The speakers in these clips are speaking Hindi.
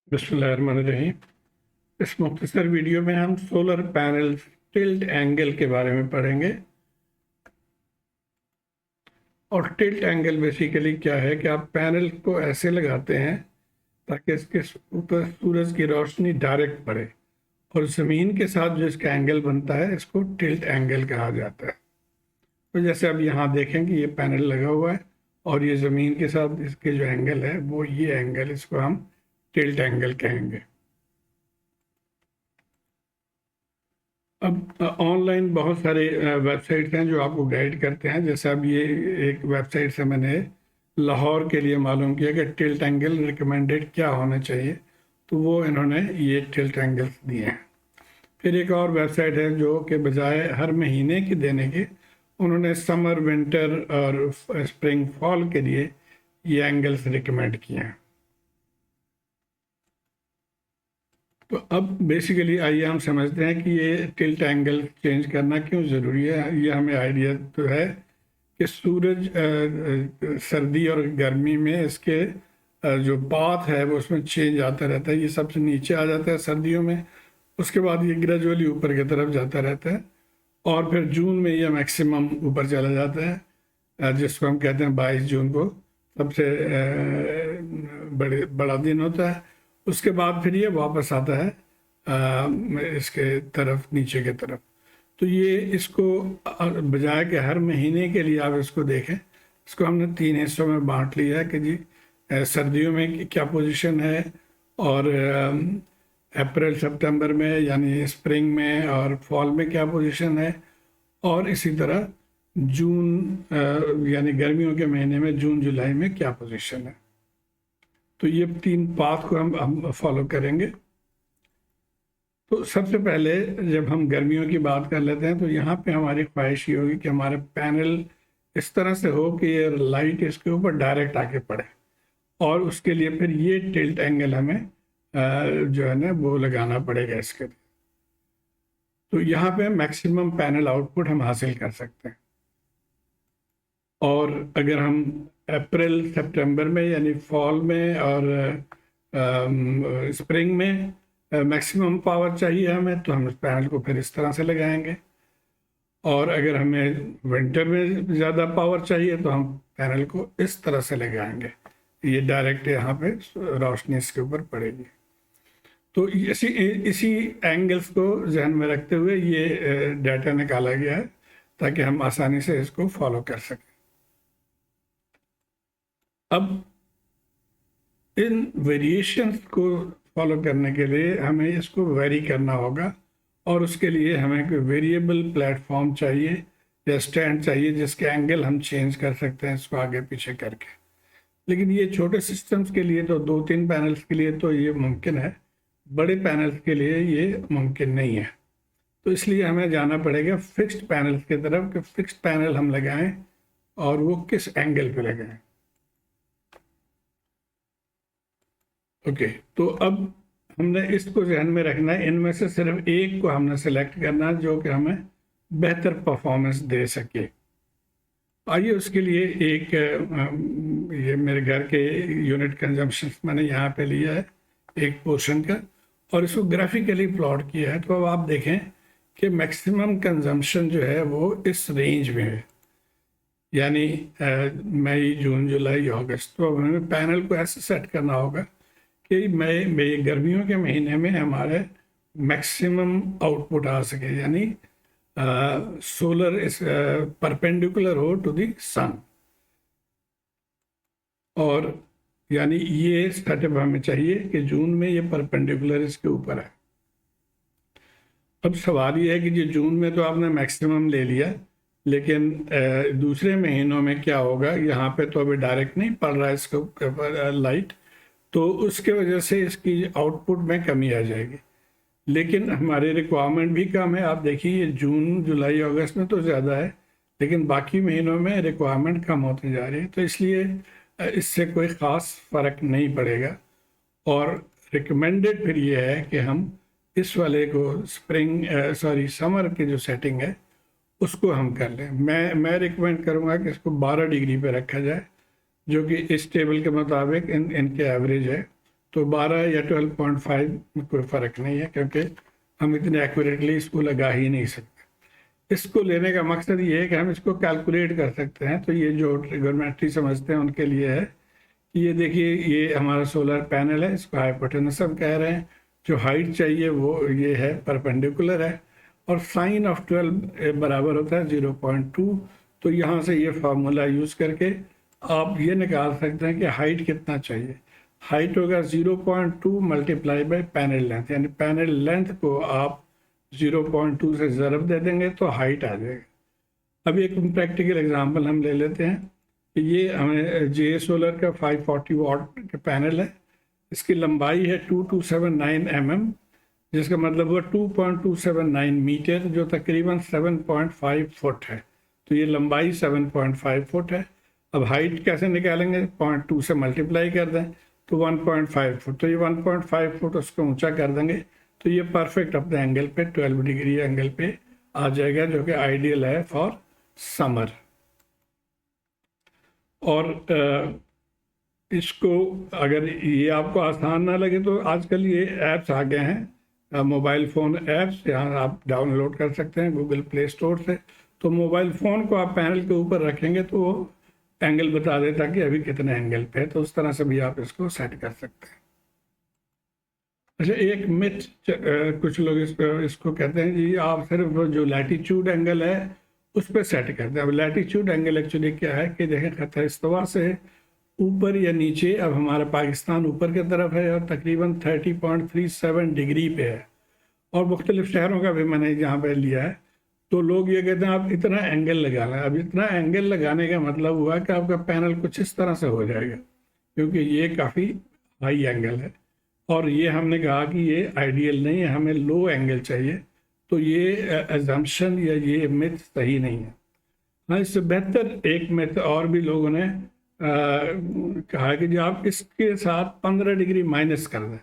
बिस्मिल्लाहिर्रहमानिर्रहीम। इस मुख्तसर वीडियो में हम सोलर पैनल टिल्ट एंगल के बारे में पढ़ेंगे। और टिल्ट एंगल बेसिकली क्या है कि आप पैनल को ऐसे लगाते हैं ताकि इसके ऊपर सूरज की रोशनी डायरेक्ट पड़े, और ज़मीन के साथ जो इसका एंगल बनता है इसको टिल्ट एंगल कहा जाता है। तो जैसे अब यहाँ देखें कि ये पैनल लगा हुआ है और ये ज़मीन के साथ इसके जो एंगल है वो ये एंगल, इसको हम टिल्ट एंगल कहेंगे। अब ऑनलाइन बहुत सारे वेबसाइट्स हैं जो आपको गाइड करते हैं। जैसे अब ये एक वेबसाइट से मैंने लाहौर के लिए मालूम किया कि टिल्ट एंगल रिकमेंडेड क्या होना चाहिए, तो वो इन्होंने ये टिल्ट एंगल्स दिए हैं। फिर एक और वेबसाइट है जो कि बजाय हर महीने की देने के उन्होंने समर, विंटर और स्प्रिंग, फॉल के लिए ये एंगल्स रिकमेंड किए हैं। तो अब बेसिकली आइए हम समझते हैं कि ये टिल्ट एंगल चेंज करना क्यों ज़रूरी है। ये हमें आइडिया तो है कि सूरज सर्दी और गर्मी में इसके जो पाथ है वो उसमें चेंज आता रहता है। ये सबसे नीचे आ जाता है सर्दियों में, उसके बाद ये ग्रेजुअली ऊपर की तरफ जाता रहता है, और फिर जून में ये मैक्सिमम ऊपर चला जाता है, जिसको हम कहते हैं 22 जून को सबसे बड़ा दिन होता है। उसके बाद फिर ये वापस आता है इसके तरफ, नीचे के तरफ। तो ये इसको बजाय के हर महीने के लिए आप इसको देखें, इसको हमने 3 हिस्सों में बांट लिया है कि जी सर्दियों में क्या पोजीशन है, और अप्रैल सितंबर में यानी स्प्रिंग में और फॉल में क्या पोजीशन है, और इसी तरह जून यानी गर्मियों के महीने में जून जुलाई में क्या पोजीशन है। तो ये 3 पाथ को हम फॉलो करेंगे। तो सबसे पहले जब हम गर्मियों की बात कर लेते हैं तो यहाँ पे हमारी ख्वाहिश ये होगी कि हमारे पैनल इस तरह से हो कि ये लाइट इसके ऊपर डायरेक्ट आके पड़े, और उसके लिए फिर ये टिल्ट एंगल हमें जो है ना वो लगाना पड़ेगा इसके लिए। तो यहाँ पे मैक्सिमम पैनल आउटपुट हम हासिल कर सकते हैं। और अगर हम अप्रैल सितंबर में यानी फॉल में और स्प्रिंग में मैक्सिमम पावर चाहिए हमें, तो हम इस पैनल को फिर इस तरह से लगाएंगे। और अगर हमें विंटर में ज़्यादा पावर चाहिए तो हम पैनल को इस तरह से लगाएंगे, ये डायरेक्ट यहाँ पे रोशनी इसके ऊपर पड़ेगी। तो इसी एंगल्स को जहन में रखते हुए ये डाटा निकाला गया है ताकि हम आसानी से इसको फॉलो कर सकें। अब इन वेरिएशंस को फॉलो करने के लिए हमें इसको वेरी करना होगा, और उसके लिए हमें कोई वेरिएबल प्लेटफॉर्म चाहिए या स्टैंड चाहिए जिसके एंगल हम चेंज कर सकते हैं इसको आगे पीछे करके। लेकिन ये छोटे सिस्टम्स के लिए तो 2-3 पैनल्स के लिए तो ये मुमकिन है, बड़े पैनल्स के लिए ये मुमकिन नहीं है। तो इसलिए हमें जाना पड़ेगा फिक्स्ड पैनल्स की तरफ कि फिक्स्ड पैनल हम लगाएं और वो किस एंगल पे लगाएं। ओके, तो अब हमने इसको ध्यान में रखना है, इनमें से सिर्फ एक को हमने सेलेक्ट करना है जो कि हमें बेहतर परफॉर्मेंस दे सके। आइए उसके लिए एक ये मेरे घर के यूनिट कंजम्पशन मैंने यहाँ पे लिया है एक पोर्शन का, और इसको ग्राफिकली प्लॉट किया है। तो अब आप देखें कि मैक्सिमम कंजम्पशन जो है वो इस रेंज में है, यानी मई, जून, जुलाई, अगस्त। तो अब हमें पैनल को ऐसे सेट करना होगा कि मई गर्मियों के महीने में हमारे मैक्सिमम आउटपुट आ सके, यानी सोलर इस परपेंडिकुलर हो टू द सन, और यानी ये सेटअप हमें चाहिए कि जून में ये परपेंडिकुलर इसके ऊपर है। अब सवाल ये है कि ये जून में तो आपने मैक्सिमम ले लिया, लेकिन दूसरे महीनों में क्या होगा। यहाँ पे तो अभी डायरेक्ट नहीं पड़ रहा है इसके ऊपर लाइट, तो उसके वजह से इसकी आउटपुट में कमी आ जाएगी। लेकिन हमारी रिक्वायरमेंट भी कम है। आप देखिए जून, जुलाई, अगस्त में तो ज़्यादा है, लेकिन बाकी महीनों में रिक्वायरमेंट कम होती जा रही है। तो इसलिए इससे कोई ख़ास फ़र्क नहीं पड़ेगा। और रिकमेंडेड फिर ये है कि हम इस वाले को समर की जो सेटिंग है उसको हम कर लें। मैं रिकमेंड करूँगा कि इसको 12 डिग्री पे रखा जाए, जो कि इस टेबल के मुताबिक इनके एवरेज है। तो 12 या 12.5 में कोई फ़र्क नहीं है, क्योंकि हम इतने एक्यूरेटली इसको लगा ही नहीं सकते। इसको लेने का मकसद ये है कि हम इसको कैलकुलेट कर सकते हैं। तो ये जो ट्रिगोनोमेट्री समझते हैं उनके लिए है कि ये देखिए, ये हमारा सोलर पैनल है, इसको हाइपोटेनस हम कह रहे हैं। जो हाइट चाहिए वो ये है, परपेंडिकुलर है, और साइन ऑफ 12 बराबर होता है 0.2। तो यहाँ से ये फार्मूला यूज़ करके आप ये निकाल सकते हैं कि हाइट कितना चाहिए। हाइट होगा 0.2 मल्टीप्लाई बाई पैनल लेंथ, यानी पैनल लेंथ को आप 0.2 से ज़रब दे देंगे तो हाइट आ जाएगा। अब एक प्रैक्टिकल एग्जांपल हम ले लेते हैं। ये हमें जे सोलर का 540 वाट का पैनल है। इसकी लंबाई है 2279 mm, जिसका मतलब हुआ 2.279 मीटर, जो तकरीबन 7.5 फुट है। तो ये लंबाई 7.5 फुट है। अब हाइट कैसे निकालेंगे? 0.2 से मल्टीप्लाई कर दें तो 1.5 फुट। तो ये 1.5 फुट उसको ऊंचा कर देंगे तो ये परफेक्ट अपने एंगल पे 12 डिग्री एंगल पे आ जाएगा, जो कि आइडियल है फॉर समर। और इसको अगर ये आपको आसान ना लगे तो आजकल ये ऐप्स आ गए हैं, मोबाइल फ़ोन ऐप्स, यहाँ आप डाउनलोड कर सकते हैं गूगल प्ले स्टोर से। तो मोबाइल फ़ोन को आप पैनल के ऊपर रखेंगे तो वो एंगल बता देता कि अभी कितने एंगल पे है। तो उस तरह से भी आप इसको सेट कर सकते हैं। अच्छा, एक मिथ कुछ लोग इसको कहते हैं जी आप सिर्फ जो लैटीट्यूड एंगल है उस पर सेट करते हैं। अब लैटीट्यूड एंगल एक्चुअली क्या है कि देखें, खत इस्तवा से ऊपर या नीचे, अब हमारा पाकिस्तान ऊपर की तरफ है और तकरीबन 30.37 डिग्री पे है, और मुख्तलिफ शहरों का भी मैंने यहाँ पे लिया है। तो लोग ये कहते हैं आप इतना एंगल लगाना है। अब इतना एंगल लगाने का मतलब हुआ कि आपका पैनल कुछ इस तरह से हो जाएगा, क्योंकि ये काफ़ी हाई एंगल है और ये हमने कहा कि ये आइडियल नहीं है, हमें लो एंगल चाहिए। तो ये अजम्पशन या ये मिथ सही नहीं है। हाँ, इससे बेहतर एक मिथ और भी लोगों ने कहा कि जब आप इसके साथ 15 डिग्री माइनस कर दें,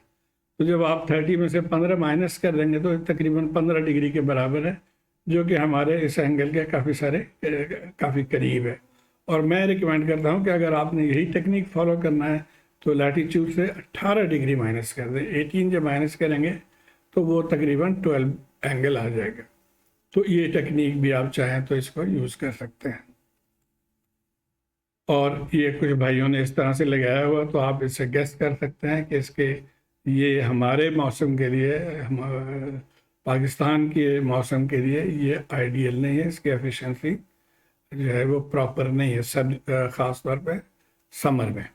तो जब आप 30 में से 15 माइनस कर देंगे तो तकरीबन 15 डिग्री के बराबर है, जो कि हमारे इस एंगल के काफ़ी करीब है। और मैं रिकमेंड करता हूँ कि अगर आपने यही टेक्निक फॉलो करना है तो लैटीट्यूड से 18 डिग्री माइनस कर दें। 18 जब माइनस करेंगे तो वो तकरीबन 12 एंगल आ जाएगा। तो ये टेक्निक भी आप चाहें तो इसको यूज़ कर सकते हैं। और ये कुछ भाइयों ने इस तरह से लगाया हुआ, तो आप इससे गेस कर सकते हैं कि इसके ये हमारे मौसम के लिए, हम पाकिस्तान के मौसम के लिए ये आइडियल नहीं है। इसकी एफिशिएंसी जो है वो प्रॉपर नहीं है, सब ख़ास तौर पे समर में।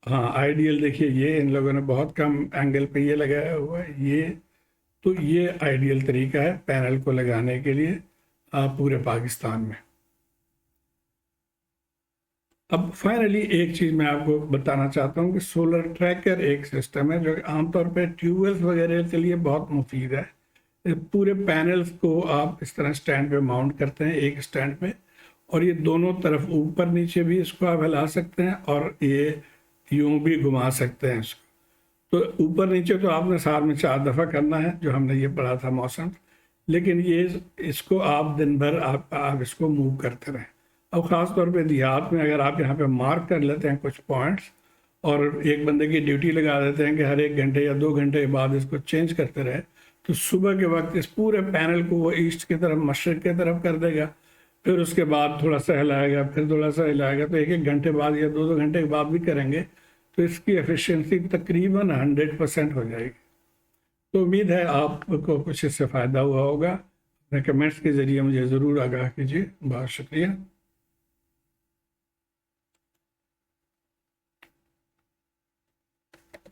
हाँ, आइडियल देखिए, ये इन लोगों ने बहुत कम एंगल पे ये लगाया हुआ है ये। तो ये आइडियल तरीका है पैनल को लगाने के लिए पूरे पाकिस्तान में। अब फाइनली एक चीज़ मैं आपको बताना चाहता हूँ कि सोलर ट्रैकर एक सिस्टम है जो आमतौर पे ट्यूबवेल्स वगैरह के लिए बहुत मुफीद है। इस पूरे पैनल्स को आप इस तरह स्टैंड पे माउंट करते हैं, एक स्टैंड पे, और ये दोनों तरफ ऊपर नीचे भी इसको आप हिला सकते हैं और ये यूं भी घुमा सकते हैं इसको। तो ऊपर नीचे तो आपने साल में 4 दफ़ा करना है, जो हमने ये पढ़ा था मौसम। लेकिन ये इसको आप दिन भर आप इसको मूव करते रहें। अब ख़ास तौर पे देहात में अगर आप यहाँ पे मार्क कर लेते हैं कुछ पॉइंट्स और एक बंदे की ड्यूटी लगा देते हैं कि हर 1 घंटे या 2 घंटे बाद इसको चेंज करते रहे, तो सुबह के वक्त इस पूरे पैनल को वो ईस्ट की तरफ, मशरक़ की तरफ कर देगा। फिर उसके बाद थोड़ा सा हिलाएगा, फिर थोड़ा सा हिलाएगा। तो 1-1 घंटे बाद या 2-2 घंटे के बाद भी करेंगे तो इसकी एफिशिएंसी तकरीबन 100% हो जाएगी। तो उम्मीद है आपको कुछ इससे फ़ायदा हुआ होगा। कमेंट्स के ज़रिए मुझे ज़रूर आगाह कीजिए। बहुत शुक्रिया।